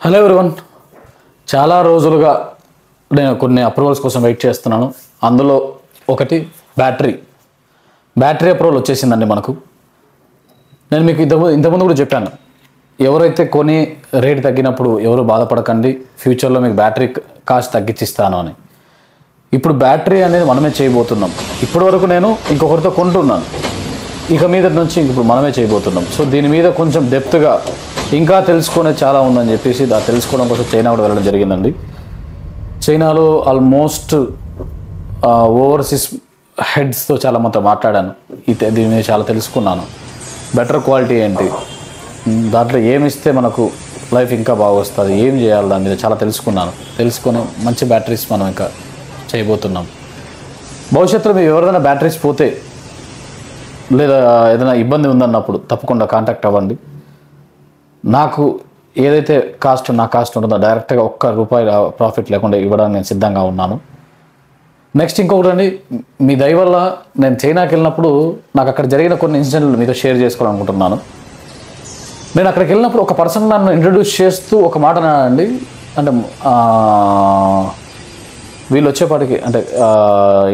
Hello everyone, చాలా రోజులుగా నేను కొన్ని అప్రూవల్స్ కోసం వెయిట్ చేస్తున్నాను. అందులో ఒకటి బ్యాటరీ అప్రూవల్ వచ్చేసిందండి మనకు. నేను మీకు ఇంతకుముందు కూడా చెప్పాను, ఎవరైతే కొని రేట్ తగ్గినప్పుడు ఎవరు బాధపడకండి, ఫ్యూచర్లో మీకు బ్యాటరీ కాస్ట్ తగ్గించిస్తాను అని. ఇప్పుడు బ్యాటరీ అనేది మనమే చేయబోతున్నాం. ఇప్పటి వరకు నేను ఇంకొకరితో కొంటున్నాను, ఇక మీద నుంచి ఇప్పుడు మనమే చేయబోతున్నాం. సో దీని మీద కొంచెం డెప్త్గా ఇంకా తెలుసుకునేది చాలా ఉందని చెప్పేసి తెలుసుకోవడం కోసం చైనా కూడా వెళ్ళడం జరిగిందండి. చైనాలో ఆల్మోస్ట్ ఓవర్సీస్ హెడ్స్తో చాలా మందితో మాట్లాడాను. దీని మీద చాలా తెలుసుకున్నాను. బెటర్ క్వాలిటీ ఏంటి, దాంట్లో ఏమి ఇస్తే మనకు లైఫ్ ఇంకా బాగా వస్తుంది, ఏం చేయాలి, దాని మీద చాలా తెలుసుకొని మంచి బ్యాటరీస్ మనం ఇంకా చేయబోతున్నాం. భవిష్యత్తులో మీరు ఎవరైనా బ్యాటరీస్ పోతే లేదా ఏదైనా ఇబ్బంది ఉందన్నప్పుడు తప్పకుండా కాంటాక్ట్ అవ్వండి. నాకు ఏదైతే నా కాస్ట్ ఉంటుందో డైరెక్ట్గా ₹1 ప్రాఫిట్ లేకుండా ఇవ్వడానికి నేను సిద్ధంగా ఉన్నాను. నెక్స్ట్ ఇంకొకటి అండి, మీ దయ వల్ల నేను చైనాకి వెళ్ళినప్పుడు నాకు అక్కడ జరిగిన కొన్ని ఇన్సిడెంట్లు మీతో షేర్ చేసుకోవాలనుకుంటున్నాను. నేను అక్కడికి వెళ్ళినప్పుడు ఒక పర్సన్ నన్ను ఇంట్రడ్యూస్ చేస్తూ ఒక మాట అన్నాడండి. అంటే వీళ్ళు వచ్చేపాటికి అంటే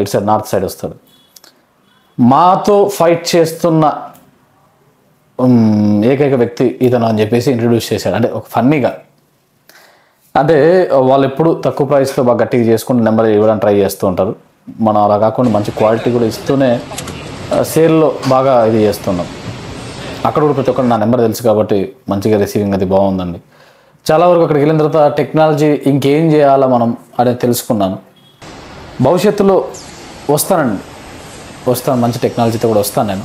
ఇటు సైడ్ నార్త్ సైడ్ వస్తాడు, మాతో ఫైట్ చేస్తున్న ఏకైక వ్యక్తి ఇతను అని చెప్పేసి ఇంట్రడ్యూస్ చేశాడు. అంటే ఒక ఫన్నీగా, అంటే వాళ్ళు ఎప్పుడు తక్కువ ప్రైస్లో బాగా గట్టిగా చేసుకుంటూ నెంబర్ ఇవ్వడానికి ట్రై చేస్తూ ఉంటారు. మనం అలా కాకుండా మంచి క్వాలిటీ కూడా ఇస్తూనే సేల్లో బాగా ఇది చేస్తున్నాం. అక్కడ కూడా ప్రతి ఒక్కరు నా నెంబర్ తెలుసు కాబట్టి మంచిగా రిసీవింగ్ అది బాగుందండి. చాలా వరకు అక్కడికి వెళ్ళిన తర్వాత టెక్నాలజీ ఇంకేం చేయాలా మనం అనేది తెలుసుకున్నాను. భవిష్యత్తులో వస్తాను, మంచి టెక్నాలజీతో కూడా వస్తాను.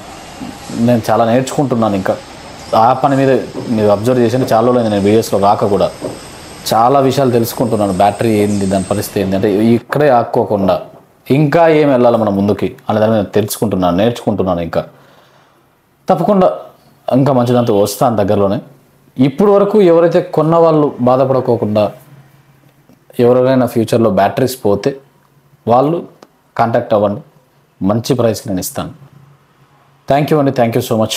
నేను చాలా నేర్చుకుంటున్నాను. ఇంకా ఆ పని మీద మీరు అబ్జర్వ్ చేసి చాలా రోజులు నేను వీడియోస్లో రాక కూడా చాలా విషయాలు తెలుసుకుంటున్నాను. బ్యాటరీ ఏంది, దాని పరిస్థితి ఏంటి, అంటే ఇక్కడే ఆక్కోకుండా ఇంకా ఏం వెళ్ళాలి మనం ముందుకి అనే దాని మీద నేర్చుకుంటున్నాను. ఇంకా తప్పకుండా ఇంకా మంచిదంతా వస్తాను దగ్గరలోనే. ఇప్పుడు వరకు ఎవరైతే కొన్న వాళ్ళు బాధపడుకోకుండా, ఎవరైనా ఫ్యూచర్లో బ్యాటరీస్ పోతే వాళ్ళు కాంటాక్ట్ అవ్వండి, మంచి ప్రైస్కి నేను ఇస్తాను. థ్యాంక్ యూ అండి, థ్యాంక్ యూ సో మచ్.